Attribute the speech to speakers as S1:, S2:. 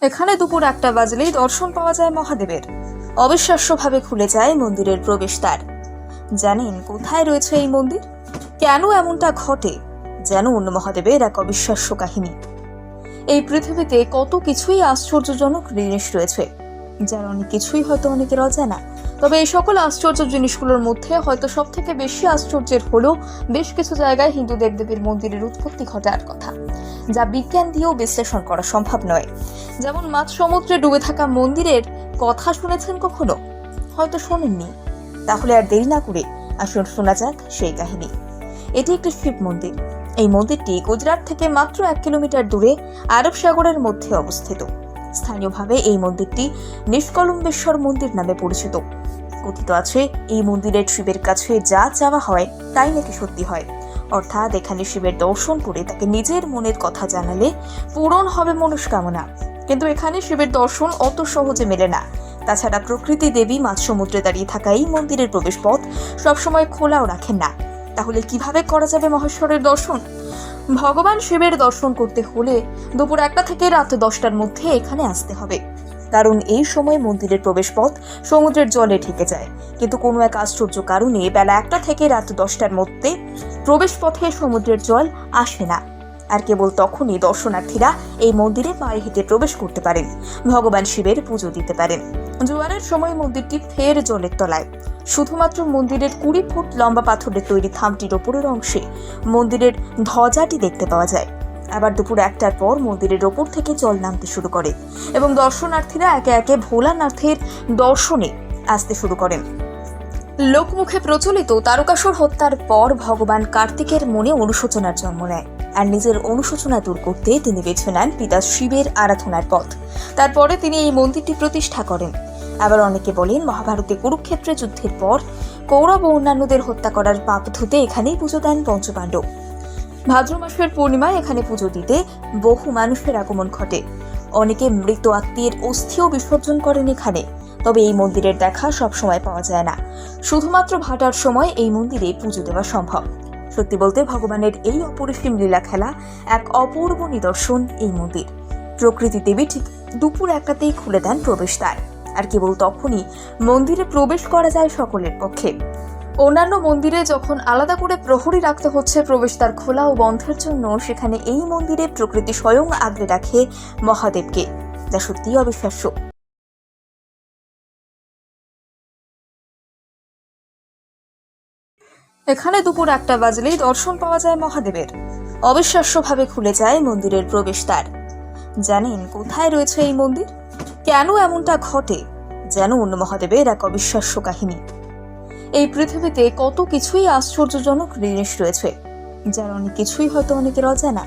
S1: এখানে দুপুর 1টা বাজলেই দর্শন পাওয়া যায় মহাদেবের। অবিশ্বাস্যভাবে খুলে যায় মন্দিরের প্রবেশদ্বার। জানেন কোথায় রয়েছে এই মন্দির, কেন এমনটা ঘটে? জানুন মহাদেবের এক অবিশ্বাস্য কাহিনী। এই পৃথিবীতে কত কিছুই আশ্চর্যজনক জিনিস রয়েছে, যার অনেক কিছুই হয়তো অনেকের অজানা। তবে এই সকল আশ্চর্য জিনিসগুলোর মধ্যে হয়তো সব থেকে বেশি আশ্চর্যের হলো বেশ কিছু জায়গায় হিন্দু দেবদেবীর মন্দিরের উৎপত্তি ঘটার কথা, যা বিজ্ঞান দিয়েও বিশ্লেষণ করা সম্ভব নয়। যেমন মাঝ সমুদ্রে ডুবে থাকা মন্দিরের কথা শুনেছেন কখনো? হয়তো শোনেননি। তাহলে আর দেরি না করে আসুন শোনা যাক সেই কাহিনী। এটি একটি শিব মন্দির। এই মন্দিরটি গুজরাট থেকে মাত্র 1 কিলোমিটার দূরে আরব সাগরের মধ্যে অবস্থিত। স্থানীয়ভাবে এই মন্দিরটি নিষ্কলম্বেশ্বর মন্দির নামে পরিচিত। কথিত আছে এই মন্দিরের শিবের কাছে যা চাওয়া হয় তাই নাকি সত্যি হয়। অর্থাৎ এখানে শিবের দর্শন করে তাকে নিজের মনের কথা জানালে পূরণ হবে মনস্কামনা। কিন্তু এখানে শিবের দর্শন অত সহজে মেলে না। তাছাড়া প্রকৃতি দেবী মাঝ সমুদ্রে দাঁড়িয়ে থাকা এই মন্দিরের প্রবেশপথ সবসময় খোলাও রাখেন না। তাহলে কিভাবে করা যাবে মহেশ্বরের দর্শন? ভগবান শিবের দর্শন করতে হলে দুপুর 1টা থেকে রাত 10টার মধ্যে এখানে আসতে হবে, কারণ এই সময় মন্দিরের প্রবেশপথ সমুদ্রের জলে ঢেকে যায়। কিন্তু কোনো এক আশ্চর্য কারণে বেলা 1টা থেকে রাত 10টার মধ্যে প্রবেশপথে সমুদ্রের জল আসে না। আর কেবল তখনই দর্শনার্থীরা এই মন্দিরে পায়ে হেঁটে প্রবেশ করতে পারেন, ভগবান শিবের পুজো দিতে পারেন। জোয়ারের সময় মন্দিরটি ফের জলের তলায়। শুধুমাত্র মন্দিরের 20 ফুট লম্বা পাথরের তৈরি থামটির ওপরের অংশে মন্দিরের ধ্বজাটি দেখতে পাওয়া যায়। আবার দুপুর 1টার পর মন্দিরের ওপর থেকে জল নামতে শুরু করে এবং দর্শনার্থীরা একে একে ভোলানাথের দর্শনে আসতে শুরু করেন। লোকমুখে প্রচলিত তারকাসুর হত্যার পর ভগবান কার্তিকের মনে অনুশোচনার জন্ম নেয়, আর নিজের অনুশোচনা দূর করতে তিনি বেছে নেন পিতা শিবের আরাধনার পথ। তারপরে তিনি এই মন্দিরটি প্রতিষ্ঠা করেন। আবার অনেকে বলেন মহাভারতে কুরুক্ষেত্রে যুদ্ধের পর কৌরব ও অন্যান্যদের হত্যা করার পাপ ধুতে এখানেই পুজো দেন পঞ্চপাণ্ডব। ভাদ্র মাসের পূর্ণিমায় এখানে পুজো দিতে বহু মানুষের আগমন ঘটে। অনেকে মৃত আত্মীয়ের অস্থিও বিসর্জন করেন এখানে। তবে এই মন্দিরের দেখা সবসময় পাওয়া যায় না। শুধুমাত্র ভাটার সময় এই মন্দিরে পুজো দেওয়া সম্ভব। সত্যি বলতে ভগবানের এই অপরিসীম লীলা খেলা এক অপূর্ব নিদর্শন এই মন্দির। প্রকৃতি দেবী ঠিক দুপুর 1টাতেই খুলে দেন প্রবেশদ্বার, আর কেবল তখনই মন্দিরে প্রবেশ করা যায় সকলের পক্ষে। অন্যান্য মন্দিরে যখন আলাদা করে প্রহরী রাখতে হচ্ছে প্রবেশদ্বার খোলা ও বন্ধের জন্য, সেখানে এই মন্দিরে প্রকৃতি স্বয়ং আগলে রাখে মহাদেবকে, যা সত্যিই অবিশ্বাস্য। এখানে দুপুর 1টা বাজলেই দর্শন পাওয়া যায় মহাদেবের। অবিশ্বাস্যভাবে খুলে যায় মন্দিরের প্রবেশদ্বার। জানেন কোথায় রয়েছে এই মন্দির, কেন এমনটা ঘটে? জানুন মহাদেবের এক অবিশ্বাস্য কাহিনী। এই পৃথিবীতে কত কিছুই আশ্চর্যজনক জিনিস রয়েছে, যার অনেক কিছুই হয়তো অনেকের অজানা।